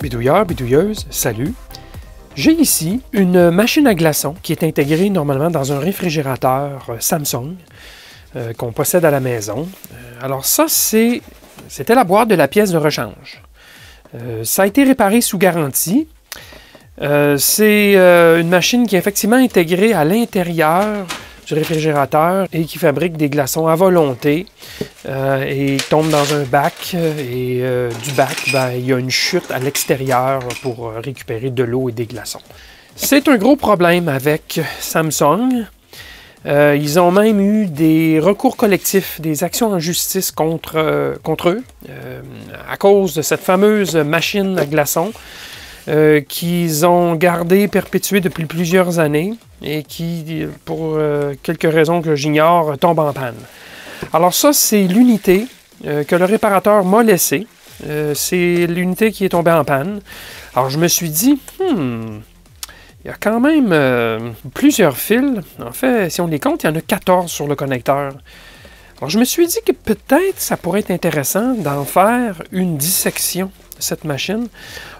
Bidouilleur, bidouilleuse, salut! J'ai ici une machine à glaçons qui est intégrée normalement dans un réfrigérateur Samsung qu'on possède à la maison. Alors ça, c'était la boîte de la pièce de rechange. Ça a été réparé sous garantie. C'est une machine qui est effectivement intégrée à l'intérieur du réfrigérateur et qui fabrique des glaçons à volonté et tombe dans un bac et du bac, il y a une chute à l'extérieur pour récupérer de l'eau et des glaçons. C'est un gros problème avec Samsung. Ils ont même eu des recours collectifs, des actions en justice contre eux à cause de cette fameuse machine à glaçons qu'ils ont gardée, perpétuée depuis plusieurs années et qui, pour quelques raisons que j'ignore, tombe en panne. Alors ça, c'est l'unité que le réparateur m'a laissée. C'est l'unité qui est tombée en panne. Alors je me suis dit, il y a quand même plusieurs fils. En fait, si on les compte, il y en a 14 sur le connecteur. Alors je me suis dit que peut-être ça pourrait être intéressant d'en faire une dissection de cette machine.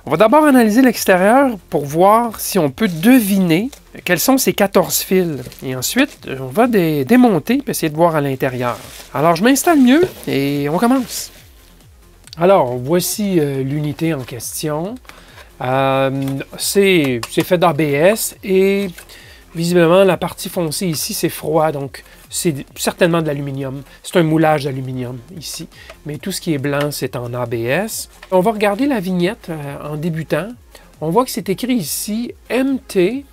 On va d'abord analyser l'extérieur pour voir si on peut deviner quels sont ces 14 fils. Et ensuite, on va démonter et essayer de voir à l'intérieur. Alors, je m'installe mieux et on commence. Alors, voici l'unité en question. C'est fait d'ABS et visiblement, la partie foncée ici, c'est froid, donc c'est certainement de l'aluminium. C'est un moulage d'aluminium ici. Mais tout ce qui est blanc, c'est en ABS. On va regarder la vignette en débutant. On voit que c'est écrit ici MT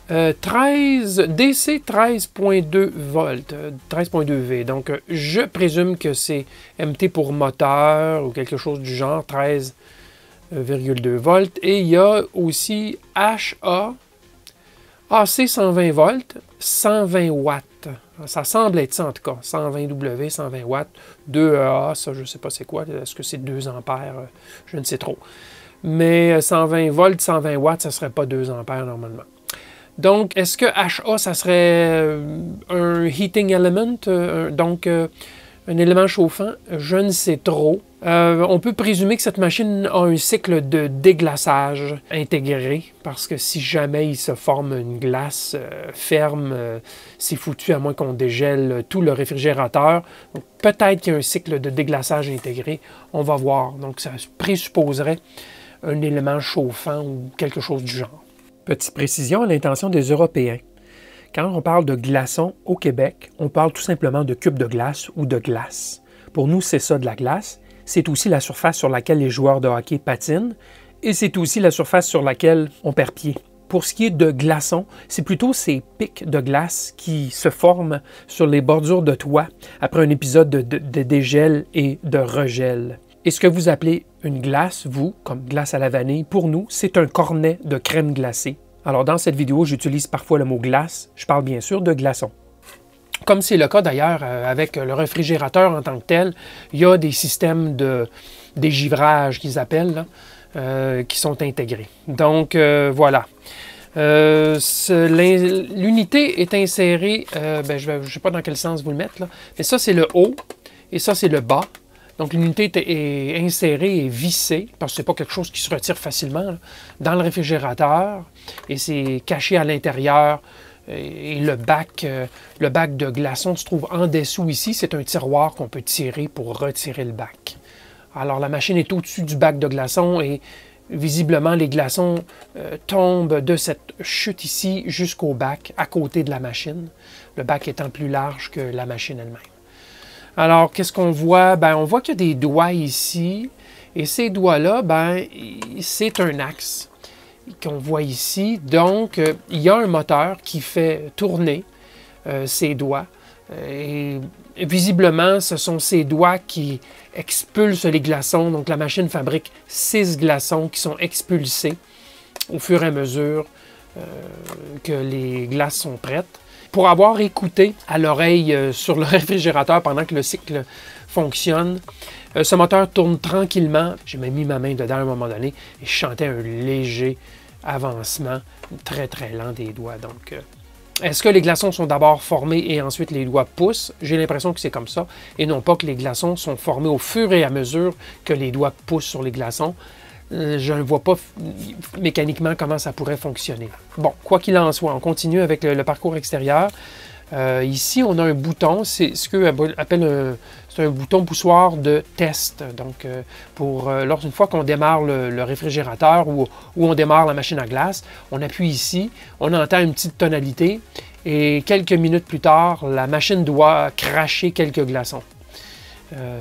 13 DC 13.2 volts, 13.2 V. Donc, je présume que c'est MT pour moteur ou quelque chose du genre, 13,2 volts. Et il y a aussi HA AC 120 volts, 120 watts. Ça semble être ça en tout cas, 120 W, 120 watts, 2 EA, ça je ne sais pas c'est quoi, est-ce que c'est 2 ampères, je ne sais trop. Mais 120 volts, 120 watts, ça ne serait pas 2 ampères normalement. Donc, est-ce que HA, ça serait un heating element, donc un élément chauffant? Je ne sais trop. On peut présumer que cette machine a un cycle de déglaçage intégré, parce que si jamais il se forme une glace ferme, c'est foutu à moins qu'on dégèle tout le réfrigérateur. Peut-être qu'il y a un cycle de déglaçage intégré, on va voir. Donc ça présupposerait un élément chauffant ou quelque chose du genre. Petite précision à l'intention des Européens. Quand on parle de glaçons au Québec, on parle tout simplement de cubes de glace ou de glace. Pour nous, c'est ça de la glace. C'est aussi la surface sur laquelle les joueurs de hockey patinent et c'est aussi la surface sur laquelle on perd pied. Pour ce qui est de glaçons, c'est plutôt ces pics de glace qui se forment sur les bordures de toit après un épisode de dégel et de regel. Et ce que vous appelez une glace, vous, comme glace à la vanille, pour nous, c'est un cornet de crème glacée. Alors dans cette vidéo, j'utilise parfois le mot glace, je parle bien sûr de glaçons. Comme c'est le cas d'ailleurs avec le réfrigérateur en tant que tel, il y a des systèmes de dégivrage qu'ils appellent, là, qui sont intégrés. Donc voilà. L'unité est insérée, je ne sais pas dans quel sens vous le mettre, là, mais ça c'est le haut et ça c'est le bas. Donc l'unité est insérée et vissée, parce que ce n'est pas quelque chose qui se retire facilement, là, dans le réfrigérateur et c'est caché à l'intérieur. Et le bac de glaçons se trouve en dessous ici. C'est un tiroir qu'on peut tirer pour retirer le bac. Alors la machine est au-dessus du bac de glaçons et visiblement les glaçons tombent de cette chute ici jusqu'au bac à côté de la machine. Le bac étant plus large que la machine elle-même. Alors qu'est-ce qu'on voit? On voit qu'il y a des doigts ici et ces doigts-là, c'est un axe qu'on voit ici. Donc, il y a un moteur qui fait tourner ces doigts. Et visiblement, ce sont ces doigts qui expulsent les glaçons. Donc, la machine fabrique 6 glaçons qui sont expulsés au fur et à mesure que les glaces sont prêtes. Pour avoir écouté à l'oreille sur le réfrigérateur pendant que le cycle fonctionne, ce moteur tourne tranquillement. J'ai même mis ma main dedans à un moment donné et je sentais un léger avancement très très lent des doigts. Donc, est-ce que les glaçons sont d'abord formés et ensuite les doigts poussent? J'ai l'impression que c'est comme ça et non pas que les glaçons sont formés au fur et à mesure que les doigts poussent sur les glaçons. je ne vois pas mécaniquement comment ça pourrait fonctionner. Bon, quoi qu'il en soit, on continue avec le parcours extérieur. Ici, on a un bouton, c'est ce qu'eux appellent un bouton poussoir de test. Donc, une fois qu'on démarre le réfrigérateur ou on démarre la machine à glace, on appuie ici, on entend une petite tonalité et quelques minutes plus tard, la machine doit cracher quelques glaçons.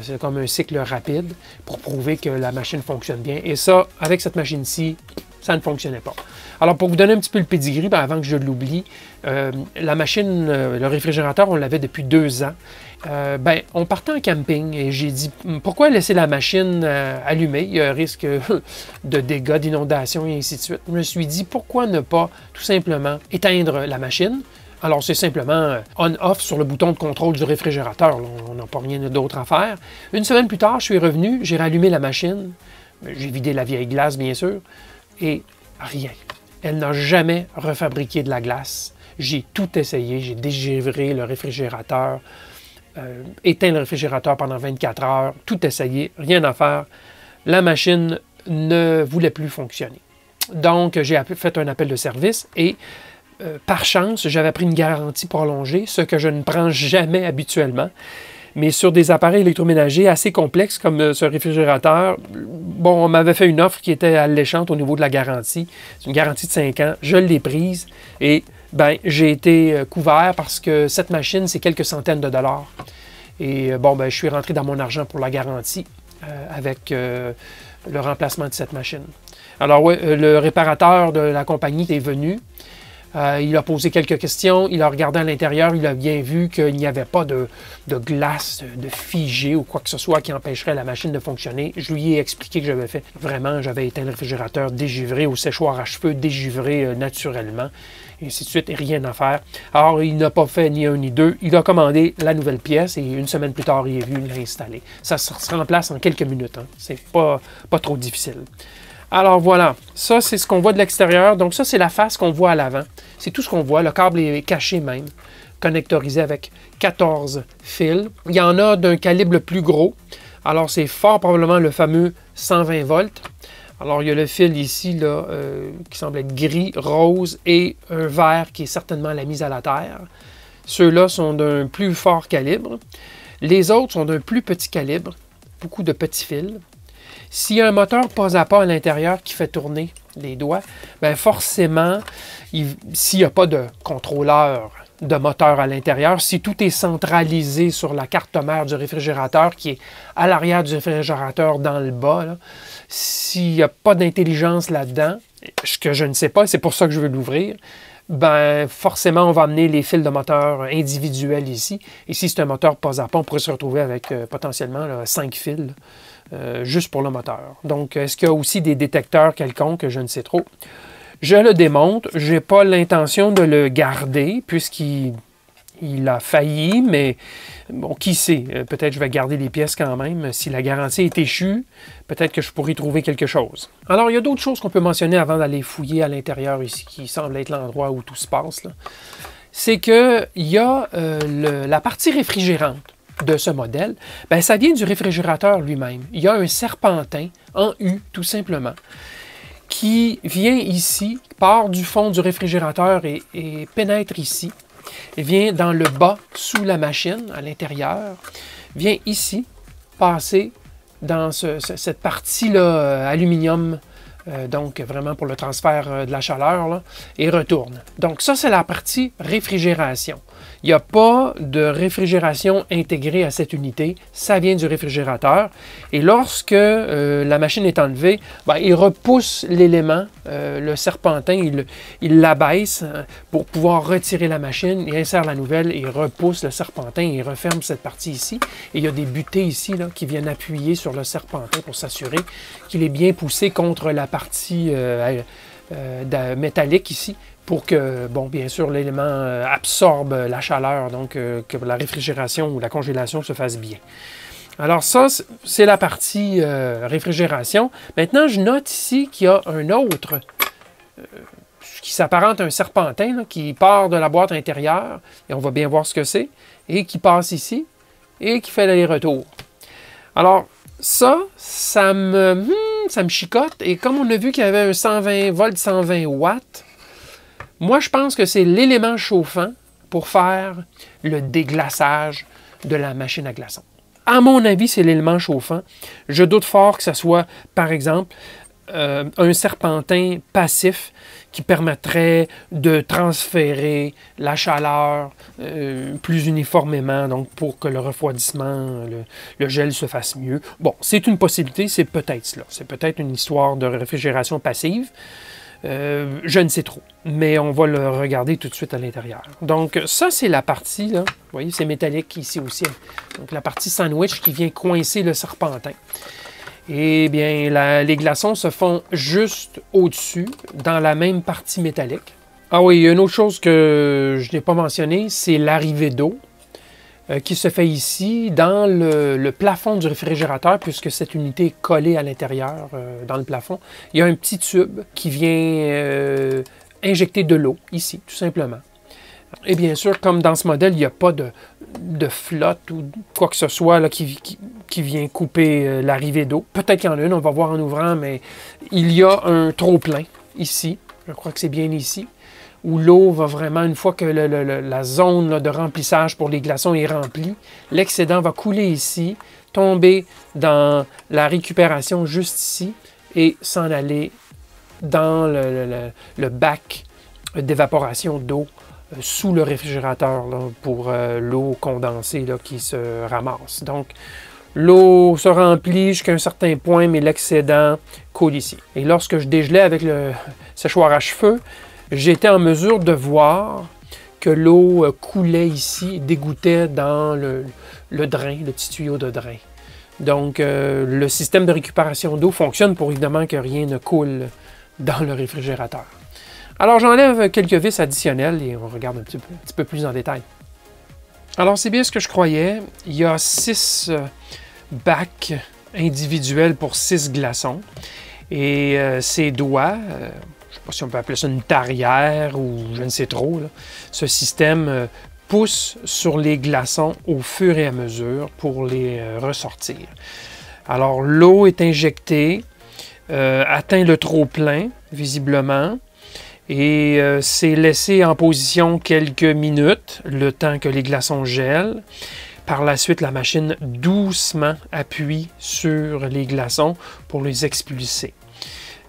C'est comme un cycle rapide pour prouver que la machine fonctionne bien. Et ça, avec cette machine-ci, ça ne fonctionnait pas. Alors, pour vous donner un petit peu le pedigree, avant que je l'oublie, la machine, le réfrigérateur, on l'avait depuis 2 ans. On partait en camping et j'ai dit, pourquoi laisser la machine allumée? Il y a un risque de dégâts, d'inondations et ainsi de suite. Je me suis dit, pourquoi ne pas tout simplement éteindre la machine? Alors, c'est simplement on-off sur le bouton de contrôle du réfrigérateur. Là, on n'a pas rien d'autre à faire. Une semaine plus tard, je suis revenu, j'ai rallumé la machine. J'ai vidé la vieille glace, bien sûr. Et rien. Elle n'a jamais refabriqué de la glace. J'ai tout essayé. J'ai dégivré le réfrigérateur, éteint le réfrigérateur pendant 24 heures. Tout essayé. Rien à faire. La machine ne voulait plus fonctionner. Donc, j'ai fait un appel de service et par chance, j'avais pris une garantie prolongée, ce que je ne prends jamais habituellement. Mais sur des appareils électroménagers assez complexes comme ce réfrigérateur, bon, on m'avait fait une offre qui était alléchante au niveau de la garantie. C'est une garantie de 5 ans. Je l'ai prise et j'ai été couvert parce que cette machine, c'est quelques centaines de dollars. Et je suis rentré dans mon argent pour la garantie avec le remplacement de cette machine. Alors oui, le réparateur de la compagnie est venu. Il a posé quelques questions, il a regardé à l'intérieur, il a bien vu qu'il n'y avait pas de glace, de figé ou quoi que ce soit qui empêcherait la machine de fonctionner. Je lui ai expliqué que j'avais fait. Vraiment, j'avais éteint le réfrigérateur dégivré au séchoir à cheveux, dégivré naturellement, et ainsi de suite, et rien à faire. Alors, il n'a pas fait ni un ni deux. Il a commandé la nouvelle pièce et une semaine plus tard, il est venu l'installer. Ça se remplace en quelques minutes. Hein. C'est pas trop difficile. Alors voilà, ça c'est ce qu'on voit de l'extérieur. Donc ça c'est la face qu'on voit à l'avant. C'est tout ce qu'on voit. Le câble est caché même, connectorisé avec 14 fils. Il y en a d'un calibre plus gros. Alors c'est fort probablement le fameux 120 volts. Alors il y a le fil ici là, qui semble être gris, rose et un vert qui est certainement la mise à la terre. Ceux-là sont d'un plus fort calibre. Les autres sont d'un plus petit calibre, beaucoup de petits fils. S'il y a un moteur pas à pas à l'intérieur qui fait tourner les doigts, bien forcément, s'il n'y a pas de contrôleur de moteur à l'intérieur, si tout est centralisé sur la carte mère du réfrigérateur qui est à l'arrière du réfrigérateur dans le bas, s'il n'y a pas d'intelligence là-dedans, ce que je ne sais pas, c'est pour ça que je veux l'ouvrir, ben forcément, on va amener les fils de moteur individuels ici. Et si c'est un moteur pas à pas, on pourrait se retrouver avec potentiellement 5 fils. Juste pour le moteur. Donc, est-ce qu'il y a aussi des détecteurs quelconques? Je ne sais trop. Je le démonte. Je n'ai pas l'intention de le garder puisqu'il a failli, mais bon, qui sait? Peut-être que je vais garder les pièces quand même. Si la garantie est échue, peut-être que je pourrais y trouver quelque chose. Alors, il y a d'autres choses qu'on peut mentionner avant d'aller fouiller à l'intérieur ici, qui semble être l'endroit où tout se passe. C'est qu'il y a la partie réfrigérante de ce modèle, bien, ça vient du réfrigérateur lui-même. Il y a un serpentin en U, tout simplement, qui vient ici, part du fond du réfrigérateur et pénètre ici, et vient dans le bas, sous la machine, à l'intérieur, vient ici, passer dans cette partie-là, aluminium, donc vraiment pour le transfert de la chaleur, là, et retourne. Donc ça, c'est la partie réfrigération. Il n'y a pas de réfrigération intégrée à cette unité. Ça vient du réfrigérateur. Et lorsque la machine est enlevée, bien, il repousse l'élément, le serpentin, il l'abaisse pour pouvoir retirer la machine. Il insère la nouvelle, il repousse le serpentin et il referme cette partie ici. Et il y a des butées ici là, qui viennent appuyer sur le serpentin pour s'assurer qu'il est bien poussé contre la partie métallique ici, pour que, bon, bien sûr, l'élément absorbe la chaleur, donc que la réfrigération ou la congélation se fasse bien. Alors ça, c'est la partie réfrigération. Maintenant, je note ici qu'il y a un autre qui s'apparente à un serpentin, là, qui part de la boîte intérieure, et on va bien voir ce que c'est, et qui passe ici, et qui fait l'aller-retour. Alors, ça me ça me chicote. Et comme on a vu qu'il y avait un 120 volts, 120 watts, moi, je pense que c'est l'élément chauffant pour faire le déglaçage de la machine à glaçons. À mon avis, c'est l'élément chauffant. Je doute fort que ce soit, par exemple, un serpentin passif qui permettrait de transférer la chaleur plus uniformément, donc pour que le refroidissement, le gel se fasse mieux. Bon, c'est une possibilité, c'est peut-être cela. C'est peut-être une histoire de réfrigération passive. Je ne sais trop, mais on va le regarder tout de suite à l'intérieur. Donc ça, c'est la partie, là, vous voyez, c'est métallique ici aussi. Donc la partie sandwich qui vient coincer le serpentin. Eh bien, les glaçons se font juste au-dessus, dans la même partie métallique. Ah oui, il y a une autre chose que je n'ai pas mentionnée, c'est l'arrivée d'eau qui se fait ici dans le plafond du réfrigérateur, puisque cette unité est collée à l'intérieur dans le plafond. Il y a un petit tube qui vient injecter de l'eau, ici, tout simplement. Et bien sûr, comme dans ce modèle, il n'y a pas de flotte ou quoi que ce soit là, qui vient couper l'arrivée d'eau. Peut-être qu'il y en a une, on va voir en ouvrant, mais il y a un trop-plein ici. Je crois que c'est bien ici, où l'eau va vraiment, une fois que la zone là, de remplissage pour les glaçons est remplie, l'excédent va couler ici, tomber dans la récupération juste ici et s'en aller dans le bac d'évaporation d'eau sous le réfrigérateur là, pour l'eau condensée là, qui se ramasse. Donc, l'eau se remplit jusqu'à un certain point, mais l'excédent coule ici. Et lorsque je dégelais avec le séchoir à cheveux, j'étais en mesure de voir que l'eau coulait ici, dégouttait dans le drain, le petit tuyau de drain. Donc, le système de récupération d'eau fonctionne pour évidemment que rien ne coule dans le réfrigérateur. Alors, j'enlève quelques vis additionnelles et on regarde un petit peu plus en détail. Alors, c'est bien ce que je croyais. Il y a 6 bacs individuels pour 6 glaçons. Et ces doigts, je ne sais pas si on peut appeler ça une tarière ou je ne sais trop, là, ce système pousse sur les glaçons au fur et à mesure pour les ressortir. Alors, l'eau est injectée, atteint le trop-plein, visiblement, et c'est laissé en position quelques minutes, le temps que les glaçons gèlent. Par la suite, la machine doucement appuie sur les glaçons pour les expulser.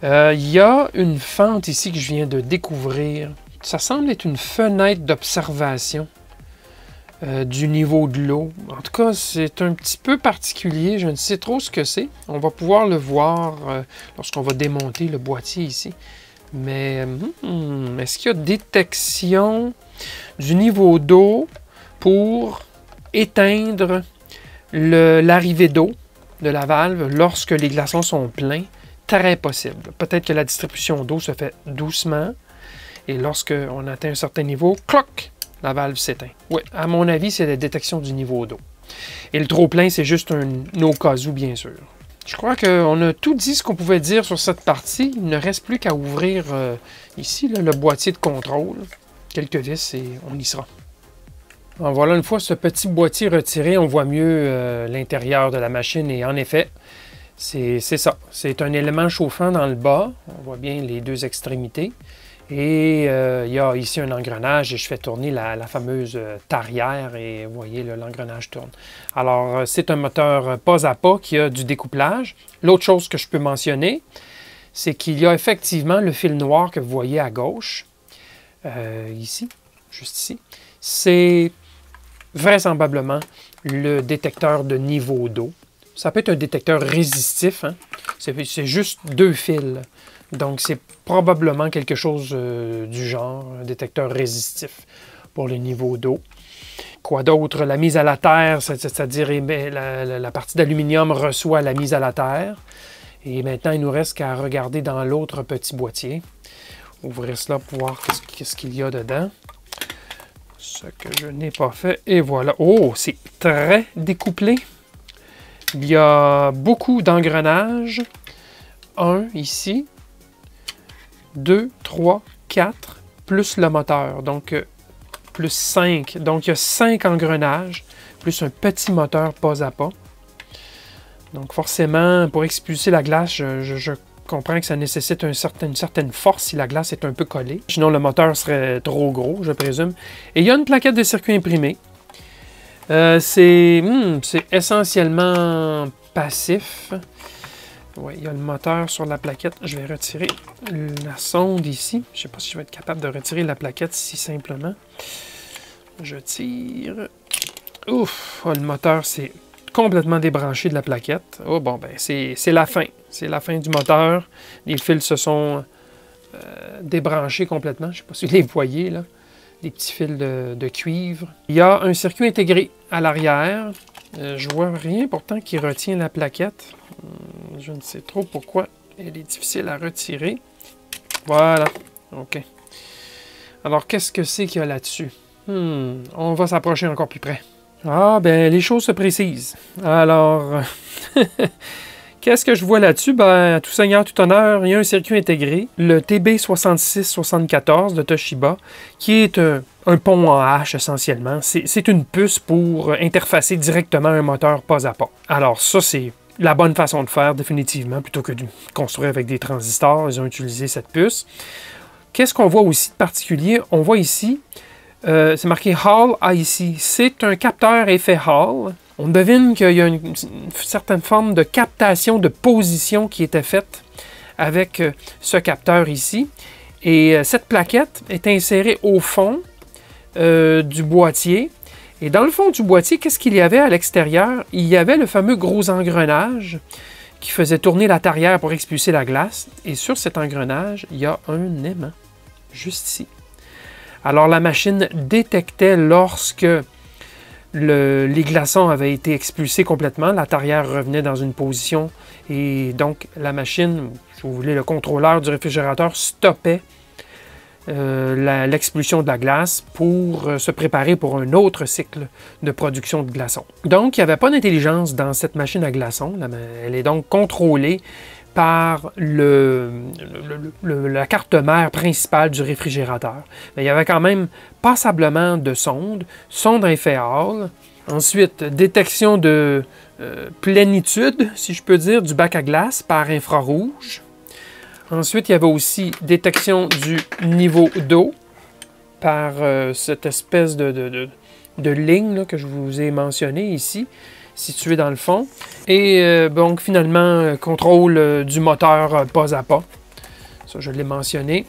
Il y a une fente ici que je viens de découvrir. Ça semble être une fenêtre d'observation du niveau de l'eau. En tout cas, c'est un petit peu particulier. Je ne sais trop ce que c'est. On va pouvoir le voir lorsqu'on va démonter le boîtier ici. Mais est-ce qu'il y a détection du niveau d'eau pour éteindre l'arrivée d'eau de la valve lorsque les glaçons sont pleins? Très possible. Peut-être que la distribution d'eau se fait doucement et lorsqu'on atteint un certain niveau, cloc, la valve s'éteint. Oui, à mon avis, c'est la détection du niveau d'eau. Et le trop-plein, c'est juste un au cas où, bien sûr. Je crois qu'on a tout dit ce qu'on pouvait dire sur cette partie. Il ne reste plus qu'à ouvrir ici là, le boîtier de contrôle. Quelques vis et on y sera. Alors voilà, une fois ce petit boîtier retiré, on voit mieux l'intérieur de la machine et en effet, c'est ça. C'est un élément chauffant dans le bas. On voit bien les deux extrémités. Et il y a ici un engrenage et je fais tourner la fameuse tarière et vous voyez, l'engrenage tourne. Alors, c'est un moteur pas à pas qui a du découplage. L'autre chose que je peux mentionner, c'est qu'il y a effectivement le fil noir que vous voyez à gauche, ici, juste ici. C'est vraisemblablement le détecteur de niveau d'eau. Ça peut être un détecteur résistif, hein? C'est juste 2 fils. Donc, c'est probablement quelque chose du genre, un détecteur résistif pour le niveau d'eau. Quoi d'autre? La mise à la terre, c'est-à-dire la partie d'aluminium reçoit la mise à la terre. Et maintenant, il nous reste qu'à regarder dans l'autre petit boîtier. Ouvrir cela pour voir qu'est-ce qu'il y a dedans. Ce que je n'ai pas fait. Et voilà. Oh, c'est très découplé. Il y a beaucoup d'engrenages. Un ici. 2, 3, 4, plus le moteur, donc plus 5. Donc, il y a 5 engrenages, plus un petit moteur pas à pas. Donc forcément, pour expulser la glace, je comprends que ça nécessite une certaine force si la glace est un peu collée. Sinon, le moteur serait trop gros, je présume. Et il y a une plaquette de circuit imprimé. C'est essentiellement passif. Oui, il y a le moteur sur la plaquette. Je vais retirer la sonde ici. Je ne sais pas si je vais être capable de retirer la plaquette si simplement. Je tire. Ouf! Oh, le moteur, c'est complètement débranché de la plaquette. Oh bon, ben c'est la fin. C'est la fin du moteur. Les fils se sont débranchés complètement. Je ne sais pas si vous les voyez, là. Des petits fils de cuivre. Il y a un circuit intégré à l'arrière. Je vois rien pourtant qui retient la plaquette. Je ne sais trop pourquoi elle est difficile à retirer. Voilà. OK. Alors, qu'est-ce que c'est qu'il y a là-dessus? On va s'approcher encore plus près. Ah, ben les choses se précisent. Alors, qu'est-ce que je vois là-dessus? Ben, tout seigneur, tout honneur, il y a un circuit intégré, le TB6674 de Toshiba, qui est un pont en H essentiellement. C'est une puce pour interfacer directement un moteur pas à pas. Alors ça, c'est la bonne façon de faire définitivement, plutôt que de construire avec des transistors. Ils ont utilisé cette puce. Qu'est-ce qu'on voit aussi de particulier? On voit ici, c'est marqué Hall IC. C'est un capteur effet Hall. On devine qu'il y a une certaine forme de captation de position qui était faite avec ce capteur ici. Et cette plaquette est insérée au fond du boîtier. Et dans le fond du boîtier, qu'est-ce qu'il y avait à l'extérieur? Il y avait le fameux gros engrenage qui faisait tourner la tarière pour expulser la glace. Et sur cet engrenage, il y a un aimant, juste ici. Alors la machine détectait lorsque les glaçons avaient été expulsés complètement, la tarière revenait dans une position et donc la machine, si vous voulez, le contrôleur du réfrigérateur stoppait l'expulsion de la glace pour se préparer pour un autre cycle de production de glaçons. Donc, il n'y avait pas d'intelligence dans cette machine à glaçons. Elle est donc contrôlée par la carte mère principale du réfrigérateur. Mais il y avait quand même passablement de sondes à effet Hall. Ensuite, détection de plénitude, si je peux dire, du bac à glace par infrarouge. Ensuite, il y avait aussi détection du niveau d'eau par cette espèce de ligne là, que je vous ai mentionné ici, située dans le fond. Et donc, finalement, contrôle du moteur pas à pas. Ça, je l'ai mentionné.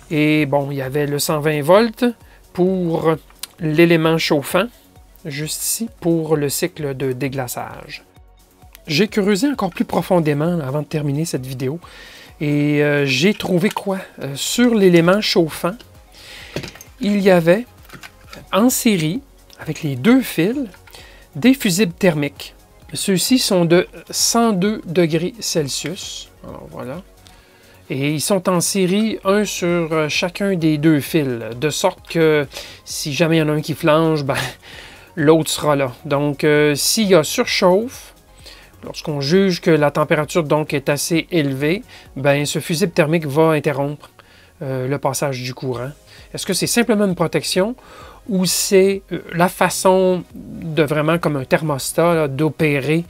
Et bon, il y avait le 120 volts pour l'élément chauffant, juste ici, pour le cycle de déglaçage. J'ai creusé encore plus profondément avant de terminer cette vidéo. Et j'ai trouvé quoi? Sur l'élément chauffant, il y avait en série, avec les deux fils, des fusibles thermiques. Ceux-ci sont de 102 degrés Celsius. Alors voilà. Et ils sont en série, un sur chacun des deux fils, de sorte que si jamais il y en a un qui flanche, ben, l'autre sera là. Donc, s'il y a surchauffe, lorsqu'on juge que la température donc est assez élevée, ben, ce fusible thermique va interrompre le passage du courant. Est-ce que c'est simplement une protection ou c'est la façon de vraiment, comme un thermostat, d'opérer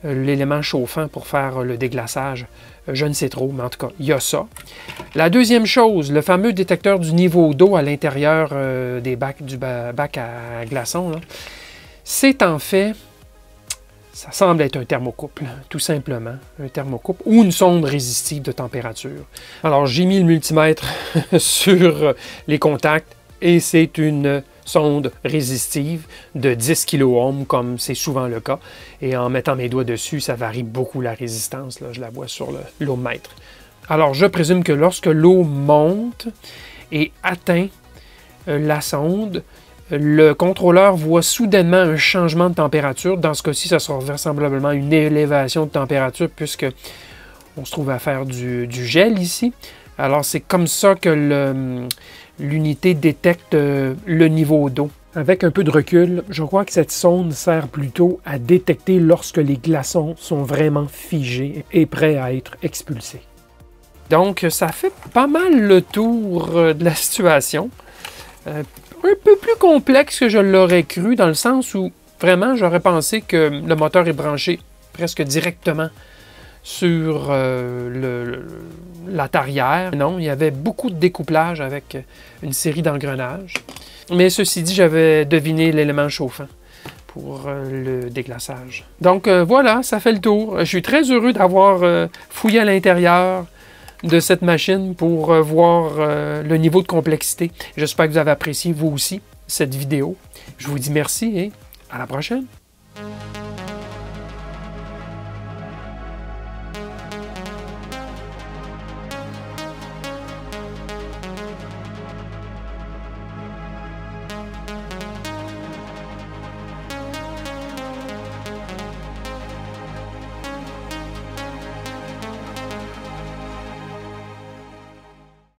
l'élément chauffant pour faire le déglaçage? Je ne sais trop, mais en tout cas, il y a ça. La deuxième chose, le fameux détecteur du niveau d'eau à l'intérieur du bac à glaçons, c'est en fait... Ça semble être un thermocouple, tout simplement. Un thermocouple ou une sonde résistive de température. Alors, j'ai mis le multimètre sur les contacts et c'est une sonde résistive de 10 kOhm, comme c'est souvent le cas. Et en mettant mes doigts dessus, ça varie beaucoup la résistance. Là, je la vois sur l'ohmètre. Alors, je présume que lorsque l'eau monte et atteint la sonde, le contrôleur voit soudainement un changement de température. Dans ce cas-ci, ça sera vraisemblablement une élévation de température puisque on se trouve à faire du gel ici. Alors, c'est comme ça que l'unité détecte le niveau d'eau. Avec un peu de recul, je crois que cette sonde sert plutôt à détecter lorsque les glaçons sont vraiment figés et prêts à être expulsés. Donc, ça fait pas mal le tour de la situation. Un peu plus complexe que je l'aurais cru, dans le sens où, vraiment, j'aurais pensé que le moteur est branché presque directement sur la tarière. Non, il y avait beaucoup de découplage avec une série d'engrenages. Mais ceci dit, j'avais deviné l'élément chauffant pour le déglaçage. Donc voilà, ça fait le tour. Je suis très heureux d'avoir fouillé à l'intérieur de cette machine pour voir le niveau de complexité. J'espère que vous avez apprécié, vous aussi, cette vidéo. Je vous dis merci et à la prochaine.